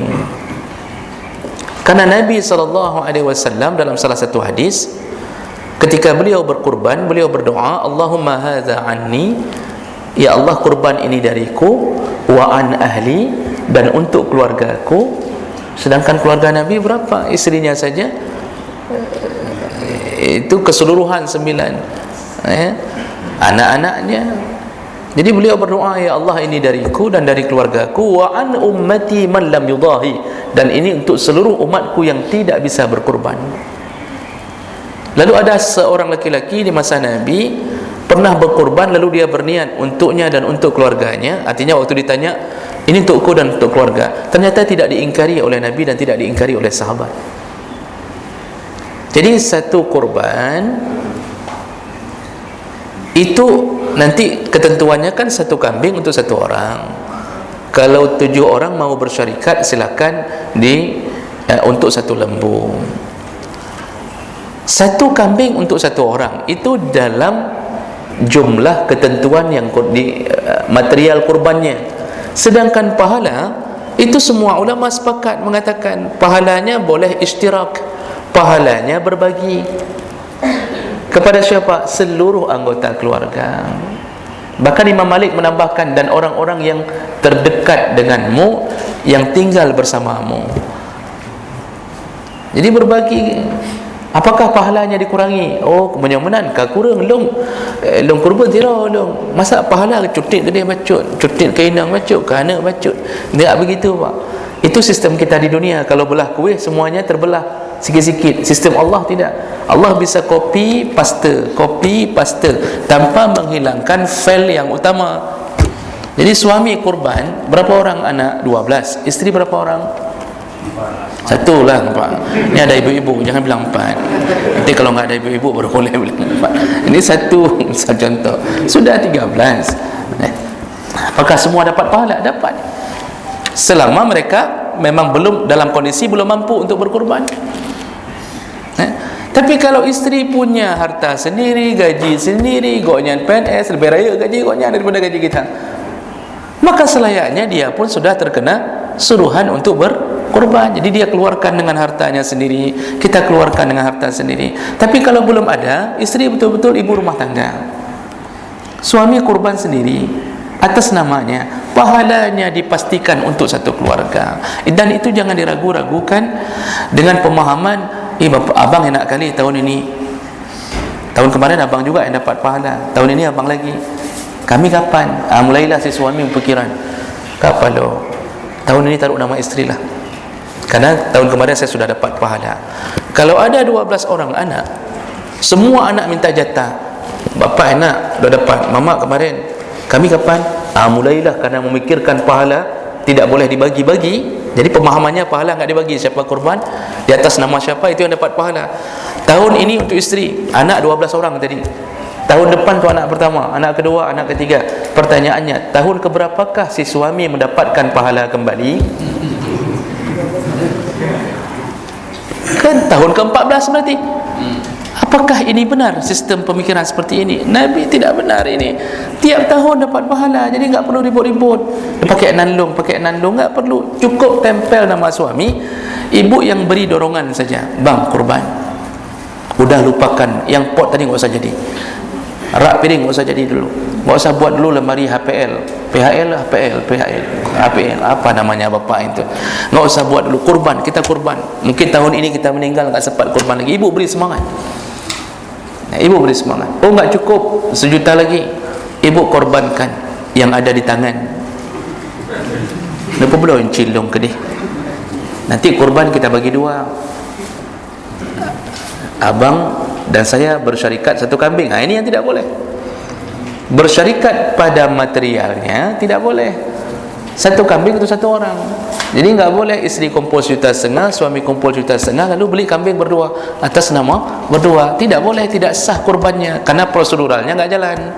Karena Nabi SAW dalam salah satu hadis, ketika beliau berkurban, beliau berdoa, Allahumma hadza anni, ya Allah, kurban ini dariku, wa an ahli, dan untuk keluargaku. Sedangkan keluarga Nabi berapa? Istrinya saja itu keseluruhan 9, ya. Anak-anaknya. Jadi beliau berdoa, ya Allah, ini dariku dan dari keluargaku, wa an ummati man lam yudahi, dan ini untuk seluruh umatku yang tidak bisa berkurban. Lalu ada seorang laki-laki di masa Nabi pernah berkurban, lalu dia berniat untuknya dan untuk keluarganya. Artinya waktu ditanya, ini untukku dan untuk keluarga, ternyata tidak diingkari oleh Nabi dan tidak diingkari oleh sahabat. Jadi satu kurban itu nanti ketentuannya kan satu kambing untuk satu orang. Kalau 7 orang mau bersyarikat, silakan untuk satu lembu. Satu kambing untuk satu orang itu dalam jumlah ketentuan yang di material kurbannya. Sedangkan pahala itu semua ulama sepakat mengatakan pahalanya boleh ishtirak, pahalanya berbagi. Kepada siapa? Seluruh anggota keluarga. Bahkan Imam Malik menambahkan, dan orang-orang yang terdekat denganmu, yang tinggal bersamamu. Jadi berbagi. Apakah pahalanya dikurangi? Oh, kemenyamunan ka kurang long kurban tira long. Masa pahala cutit gede bacut, cutit ke inang bacut, ke anak bacut. Tak begitu, Pak. Itu sistem kita di dunia. Kalau belah kuih semuanya terbelah sikit-sikit. Sistem Allah tidak. Allah bisa copy paste tanpa menghilangkan file yang utama. Jadi suami kurban, berapa orang anak? 12. Isteri berapa orang? Satu lah, Pak. Ini ada ibu-ibu, jangan bilang 4. Nanti kalau nggak ada ibu-ibu baru boleh bilang 4. Ini satu contoh. Sudah 13. Apakah semua dapat pahala? Dapat. Selama mereka memang belum dalam kondisi belum mampu untuk berkorban. Tapi kalau isteri punya harta sendiri, gaji sendiri, goknya PNS, lebih raya gaji goknya daripada gaji kita, maka selayaknya dia pun sudah terkena suruhan untuk berkorban. Jadi dia keluarkan dengan hartanya sendiri, kita keluarkan dengan harta sendiri. Tapi kalau belum ada, isteri betul-betul ibu rumah tangga, suami kurban sendiri atas namanya, pahalanya dipastikan untuk satu keluarga. Dan itu jangan diragu-ragukan dengan pemahaman, abang enak kali tahun ini, tahun kemarin abang juga yang dapat pahala, tahun ini abang lagi, kami kapan? Mulailah si suami berfikiran, kapan lo? Tahun ini taruh nama isteri lah, karena tahun kemarin saya sudah dapat pahala. Kalau ada 12 orang anak, semua anak minta jatah, bapak enak dah dapat, mama kemarin, kami kapan? Mulailah, karena memikirkan pahala tidak boleh dibagi-bagi. Jadi pemahamannya pahala enggak dibagi, siapa korban di atas nama siapa itu yang dapat pahala. Tahun ini untuk isteri, anak 12 orang tadi. Tahun depan tu anak pertama, anak kedua, anak ketiga. Pertanyaannya, tahun keberapakah si suami mendapatkan pahala kembali? Kan tahun ke-14 berarti. Apakah ini benar sistem pemikiran seperti ini? Nabi tidak benar ini. Tiap tahun dapat pahala, jadi enggak perlu ribut-ribut. Pakai nandung, enggak perlu. Cukup tempel nama suami, ibu yang beri dorongan saja. Bang, kurban. Udah lupakan yang pot tadi enggak usah jadi. Rak piring enggak usah jadi dulu. Enggak usah buat dulu lemari HPL, HPL, apa namanya bapak itu. Enggak usah buat dulu, kurban, kita kurban. Mungkin tahun ini kita meninggal enggak sempat kurban lagi. Ibu beri semangat. Ibu beri semangat. Oh, enggak cukup 1 juta lagi, ibu korbankan yang ada di tangan. Kenapa belum cilung ke dia? Nanti kurban kita bagi 2. Abang dan saya bersyarikat 1 kambing. Ini yang tidak boleh. Bersyarikat pada materialnya tidak boleh. 1 kambing untuk 1 orang. Jadi enggak boleh isteri kumpul 1,5 juta, suami kumpul 1,5 juta, lalu beli kambing berdua atas nama berdua. Tidak boleh, tidak sah kurbannya, karena proseduralnya enggak jalan.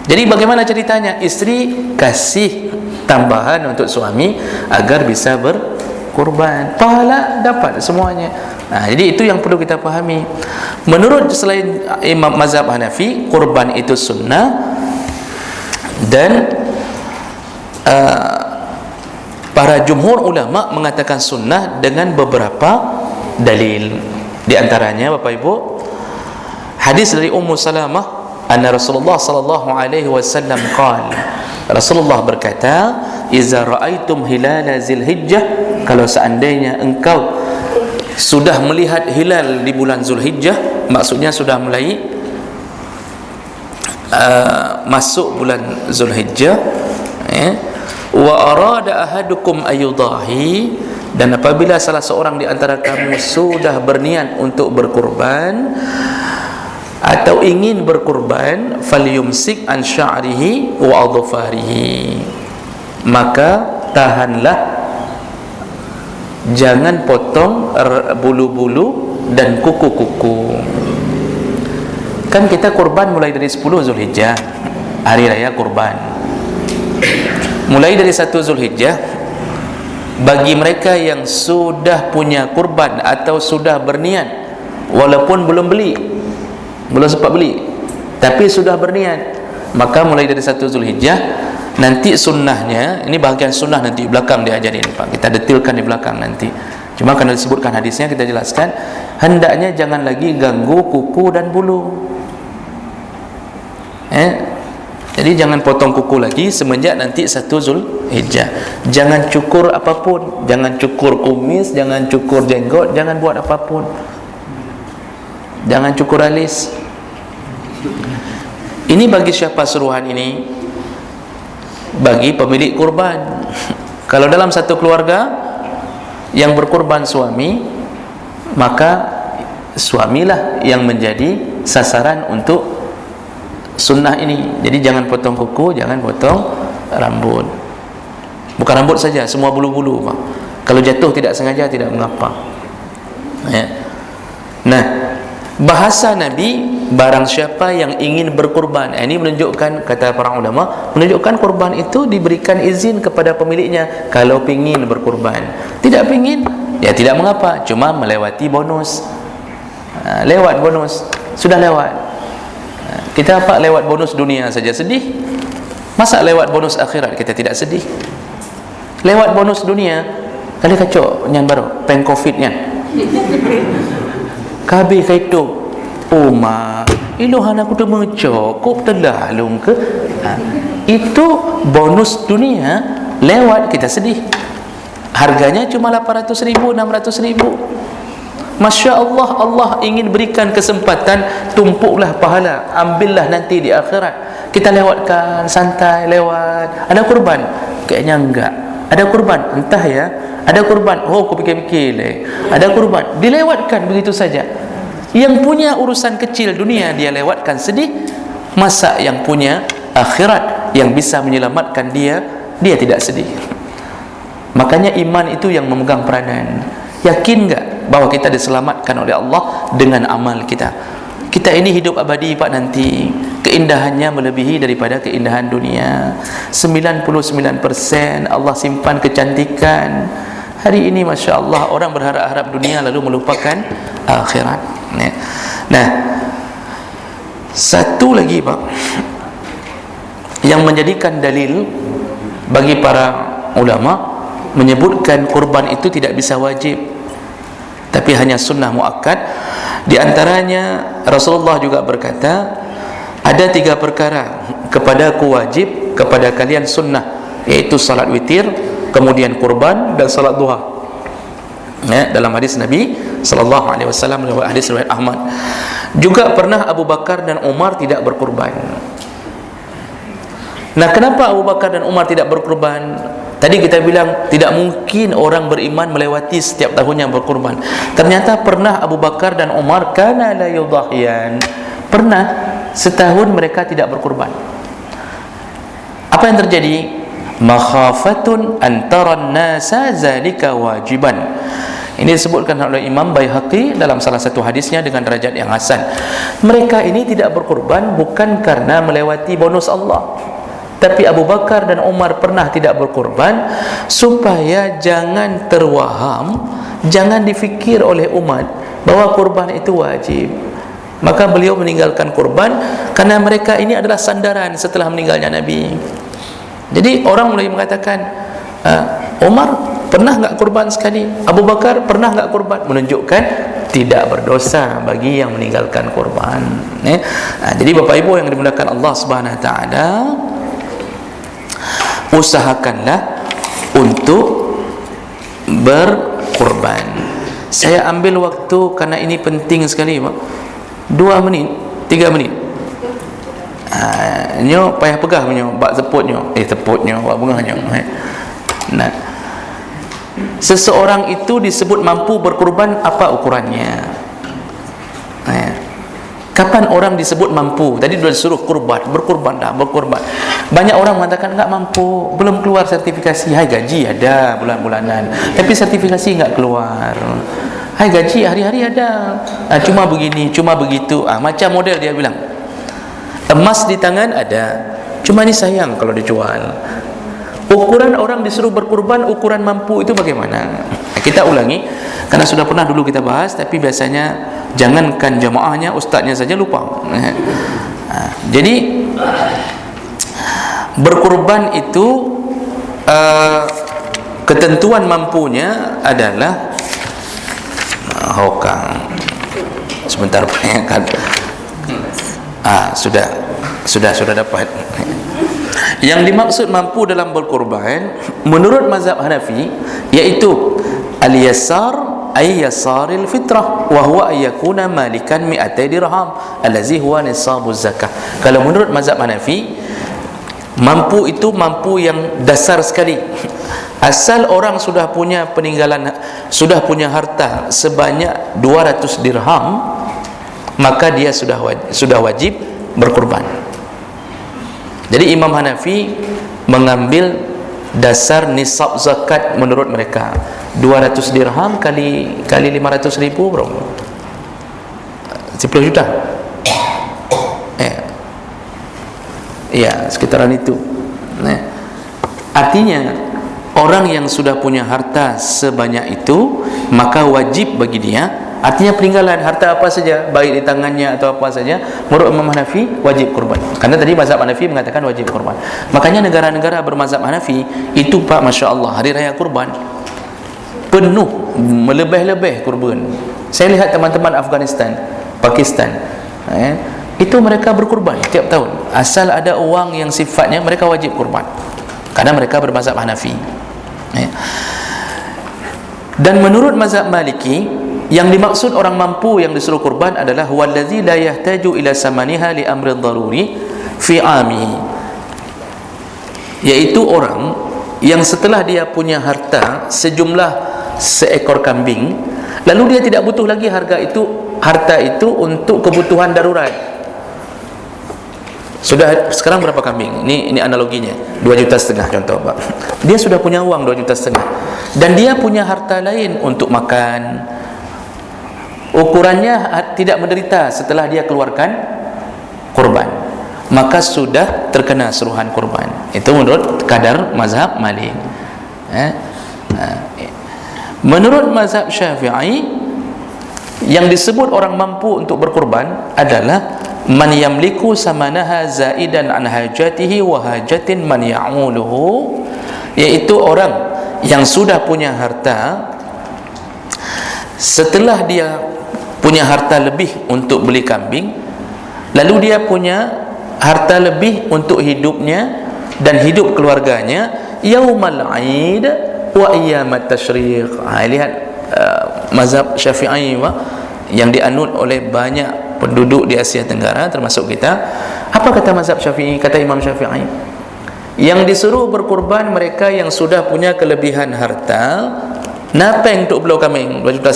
Jadi bagaimana ceritanya? Isteri kasih tambahan untuk suami agar bisa berkurban, pahala dapat semuanya. Jadi itu yang perlu kita pahami. Menurut selain Imam mazhab Hanafi, kurban itu sunnah, dan para jumhur ulama mengatakan sunnah dengan beberapa dalil. Di antaranya, Bapak Ibu, hadis dari Ummu Salamah, anna Rasulullah sallallahu alaihi wasallam qala, Rasulullah berkata, "Idza ra'aitum hilala Zulhijjah," kalau seandainya engkau sudah melihat hilal di bulan Zulhijjah, maksudnya sudah mulai masuk bulan Zulhijjah, wa arada ahadukum ayudahi, dan apabila salah seorang di antara kamu sudah berniat untuk berkurban atau ingin berkurban, falyumsik an sya'rihi wa adfarihi, maka tahanlah, jangan potong bulu-bulu dan kuku-kuku. Kan kita kurban mulai dari 10 Zulhijjah, hari raya kurban. Mulai dari 1 Zulhijjah, bagi mereka yang sudah punya kurban atau sudah berniat walaupun belum beli, belum sempat beli, tapi sudah berniat, maka mulai dari 1 Zulhijjah. Nanti sunnahnya, ini bahagian sunnah nanti belakang diajarin Pak, kita detilkan di belakang nanti. Cuma karena disebutkan hadisnya kita jelaskan, hendaknya jangan lagi ganggu kuku dan bulu. Jadi jangan potong kuku lagi semenjak nanti 1 Zulhijjah. Jangan cukur apapun, jangan cukur kumis, jangan cukur jenggot, jangan buat apapun. Jangan cukur alis. Ini bagi siapa suruhan ini? Bagi pemilik kurban. Kalau dalam satu keluarga yang berkurban suami, maka suamilah yang menjadi sasaran untuk sunnah ini. Jadi jangan potong kuku, jangan potong rambut. Bukan rambut saja, semua bulu-bulu Pak. Kalau jatuh tidak sengaja tidak mengapa. Nah, bahasa Nabi, barang siapa yang ingin berkurban, ini menunjukkan, kata para ulama, menunjukkan kurban itu diberikan izin kepada pemiliknya kalau ingin berkurban. Tidak ingin, ya tidak mengapa, cuma melewati bonus. Lewat bonus, sudah lewat. Kita apa lewat bonus dunia saja sedih, masa lewat bonus akhirat kita tidak sedih? Lewat bonus dunia kali kacau nyan baru peng covid-nya kabe kaitu Uma, iluhan aku tu mencokok telah lung ke. Itu bonus dunia, lewat kita sedih. Harganya cuma 800.000, 600.000. Masya Allah, Allah ingin berikan kesempatan, tumpuklah pahala, ambillah nanti di akhirat. Kita lewatkan, santai lewat. Ada kurban? Kayaknya enggak. Ada kurban? Entah ya. Ada kurban? Oh, aku fikir-fikir ada kurban, dilewatkan begitu saja. Yang punya urusan kecil dunia dia lewatkan sedih, masa yang punya akhirat yang bisa menyelamatkan dia tidak sedih. Makanya iman itu yang memegang peranan. Yakin enggak bahwa kita diselamatkan oleh Allah dengan amal kita? Kita ini hidup abadi Pak nanti. Keindahannya melebihi daripada keindahan dunia. 99% Allah simpan kecantikan. Hari ini Masya Allah orang berharap-harap dunia lalu melupakan akhirat. Nah, satu lagi Pak yang menjadikan dalil bagi para ulama menyebutkan kurban itu tidak bisa wajib, tapi hanya sunnah muakkad. Di antaranya Rasulullah juga berkata, ada 3 perkara kepadaku wajib, kepada kalian sunnah, yaitu salat witir, kemudian kurban, dan salat duha. Dalam hadis Nabi sallallahu alaihi wasallam, hadis riwayat Ahmad. Juga pernah Abu Bakar dan Umar tidak berkurban. Nah, kenapa Abu Bakar dan Umar tidak berkurban? Tadi kita bilang tidak mungkin orang beriman melewati setiap tahunnya berkurban. Ternyata pernah Abu Bakar dan Umar kana la yudhiyan. Pernah setahun mereka tidak berkurban. Apa yang terjadi? Makhafatun antara nasa zalika wajiban. Ini disebutkan oleh Imam Baihaqi dalam salah satu hadisnya dengan derajat yang hasan. Mereka ini tidak berkurban bukan karena melewati bonus Allah, tapi Abu Bakar dan Umar pernah tidak berkurban supaya jangan terwaham, jangan difikir oleh umat bahwa kurban itu wajib. Maka beliau meninggalkan kurban karena mereka ini adalah sandaran setelah meninggalnya Nabi. Jadi orang mulai mengatakan, Umar pernah enggak kurban sekali, Abu Bakar pernah enggak kurban, menunjukkan tidak berdosa bagi yang meninggalkan kurban. Jadi Bapak Ibu yang dimuliakan Allah Subhanahu wa taala, usahakanlah untuk berkurban. Saya ambil waktu karena ini penting sekali Pak. 2 menit, 3 menit. Nyo payah pegah punya bak seputnyo, teputnyo, bak bungahnya. Nah, seseorang itu disebut mampu berkurban, apa ukurannya? Kapan orang disebut mampu? Tadi sudah disuruh berkurban dah, berkurban. Banyak orang mengatakan enggak mampu, belum keluar sertifikasi. Hai, gaji ada bulan-bulanan, tapi sertifikasi enggak keluar. Hai, gaji hari-hari ada, cuma begini, cuma begitu. Macam model dia bilang, emas di tangan ada, cuma ini sayang kalau dijual. Ukuran orang disuruh berkurban, ukuran mampu itu bagaimana? Kita ulangi, karena sudah pernah dulu kita bahas, tapi biasanya Jangankan jamaahnya, ustaznya saja lupa. Jadi berkurban itu ketentuan mampunya adalah hokang. Sebentar kan. Sudah dapat. Yang dimaksud mampu dalam berkurban menurut mazhab Hanafi yaitu al-yasar ay yasaril fitrah wa huwa ayakuna malikan 200 dirham allazi huwa nisabuz zakah. Kalau menurut mazhab Hanafi, mampu itu mampu yang dasar sekali. Asal orang sudah punya peninggalan, sudah punya harta sebanyak 200 dirham, maka dia sudah wajib berkurban. Jadi Imam Hanafi mengambil dasar nisab zakat menurut mereka 200 dirham kali 500 ribu berapa? 10 juta. Ya, sekitaran itu. Artinya orang yang sudah punya harta sebanyak itu, maka wajib bagi dia, artinya peninggalan harta apa saja, baik di tangannya atau apa saja, menurut Imam Hanafi wajib kurban. Karena tadi mazhab Hanafi mengatakan wajib kurban. Makanya negara-negara bermazhab Hanafi itu, Pak, Masya Allah, hari raya kurban penuh, melebih-lebih kurban. Saya lihat teman-teman Afghanistan, Pakistan, itu mereka berkurban setiap tahun. Asal ada uang yang sifatnya, mereka wajib kurban, karena mereka bermazhab Hanafi. Dan menurut mazhab Maliki, yang dimaksud orang mampu yang disuruh kurban adalah wallazi la yahtaju ila samaniha li amrin daruri fi amihi, yaitu orang yang setelah dia punya harta sejumlah seekor kambing, lalu dia tidak butuh lagi harta itu untuk kebutuhan darurat. Sudah sekarang berapa kambing? Ini analoginya 2,5 juta contoh, Pak. Dia sudah punya uang 2,5 juta dan dia punya harta lain untuk makan. Ukurannya tidak menderita setelah dia keluarkan kurban, maka sudah terkena suruhan kurban. Itu menurut kadar mazhab Malik. Menurut mazhab Syafi'i, yang disebut orang mampu untuk berkurban adalah man yamliku samanaha zaidan an hajatihi wa hajatin man ya'muluhu, yaitu orang yang sudah punya harta, setelah dia punya harta lebih untuk beli kambing, lalu dia punya harta lebih untuk hidupnya dan hidup keluarganya yaumal aid wa ayyamat tasyriq. Lihat mazhab Syafi'i yang dianut oleh banyak penduduk di Asia Tenggara termasuk kita. Apa kata mazhab Syafi'i? Kata Imam Syafi'i, yang disuruh berkurban mereka yang sudah punya kelebihan harta, napeng untuk belau kambing 2,5 juta.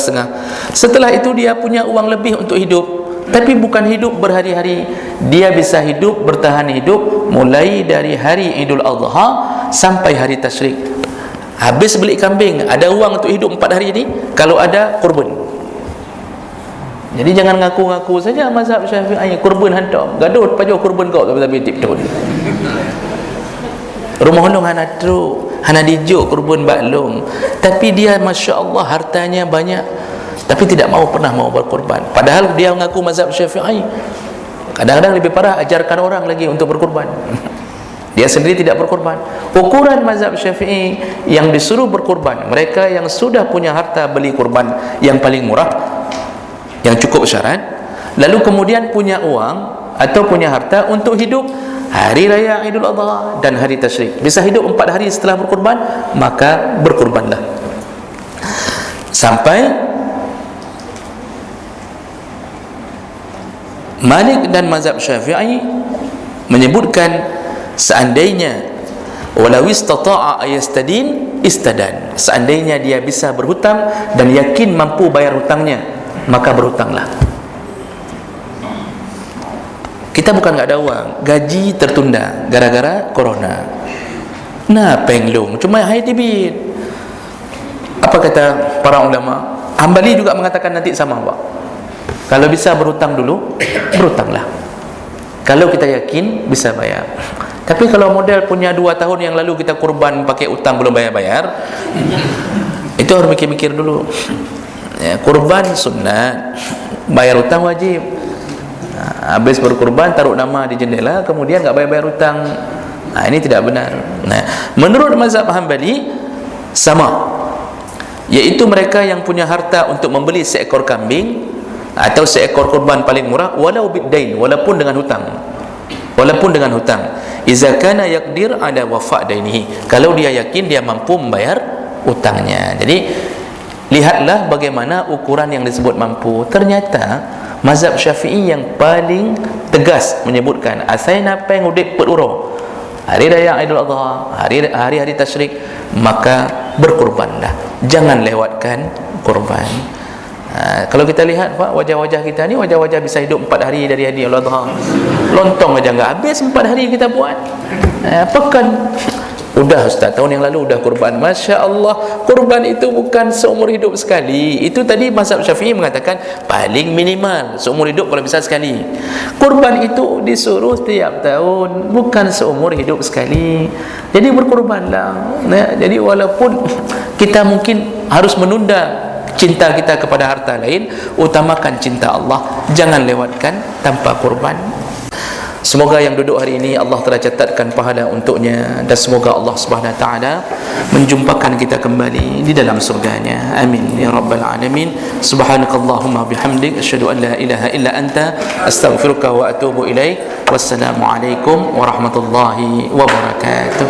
Setelah itu dia punya uang lebih untuk hidup, tapi bukan hidup berhari-hari. Dia bisa hidup, bertahan hidup mulai dari hari Idul Adha sampai hari Tasyrik. Habis beli kambing, ada uang untuk hidup 4 hari ini, kalau ada kurban. Jadi jangan ngaku-ngaku saja mazhab Syafi'i kurban hantar gaduh pajuh kurban kau tapi tip tu. Rumah honong hana tu, hana dijuk kurban baklung, tapi dia masya-Allah hartanya banyak, tapi tidak pernah mau berkurban. Padahal dia mengaku mazhab Syafi'i. Kadang-kadang lebih parah, ajarkan orang lagi untuk berkurban. Dia sendiri tidak berkurban. Ukuran mazhab Syafi'i yang disuruh berkurban, mereka yang sudah punya harta beli kurban yang paling murah, yang cukup syarat, lalu kemudian punya uang atau punya harta untuk hidup hari raya Idul Adha dan hari Tasyrik, bisa hidup 4 hari setelah berkurban, maka berkurbanlah. Sampai Malik dan mazhab Syafi'i menyebutkan seandainya walau istata'a ayastadin istadan, seandainya dia bisa berhutang dan yakin mampu bayar hutangnya, maka berhutanglah. Kita bukan tak ada uang, gaji tertunda gara-gara corona. Nah, penglung cuma hai debit. Apa kata para ulama? Hambali juga mengatakan nanti sama, Pak. Kalau bisa berhutang dulu, berhutanglah. Kalau kita yakin bisa bayar. Tapi kalau model punya 2 tahun yang lalu kita kurban pakai utang belum bayar-bayar, itu harus mikir-mikir dulu. Ya, kurban sunat, bayar hutang wajib. Habis berkurban taruh nama di jendela, kemudian enggak bayar hutang. Ini tidak benar. Menurut mazhab Hambali sama, iaitu mereka yang punya harta untuk membeli seekor kambing atau seekor kurban paling murah, walau biddain, walaupun dengan hutang, iza kana yaqdir ala wafa' dainihi, kalau dia yakin dia mampu membayar hutangnya. Jadi lihatlah bagaimana ukuran yang disebut mampu. Ternyata mazhab Syafi'i yang paling tegas menyebutkan asai napa yang udik peruro hari raya Idul Adha, hari-hari tasyrik, maka berkurbanlah, jangan lewatkan kurban. Kalau kita lihat Pak, wajah-wajah kita ni wajah-wajah bisa hidup 4 hari dari hari Idul Adha, lontong aja enggak habis 4 hari kita buat. Pekan udah Ustaz, tahun yang lalu udah kurban. Masya Allah, kurban itu bukan seumur hidup sekali. Itu tadi mazhab Syafi'i mengatakan paling minimal seumur hidup kalau bisa sekali. Kurban itu disuruh setiap tahun, bukan seumur hidup sekali. Jadi berkurbanlah. Jadi walaupun kita mungkin harus menunda cinta kita kepada harta lain, utamakan cinta Allah, jangan lewatkan tanpa kurban. Semoga yang duduk hari ini Allah telah catatkan pahala untuknya, dan semoga Allah Subhanahu wa taala menjumpakan kita kembali di dalam surganya. Amin ya rabbal alamin. Subhanakallahumma bihamdik, asyhadu an la ilaha illa anta, astaghfiruka wa atubu ilaik. Wassalamu alaikum warahmatullahi wabarakatuh.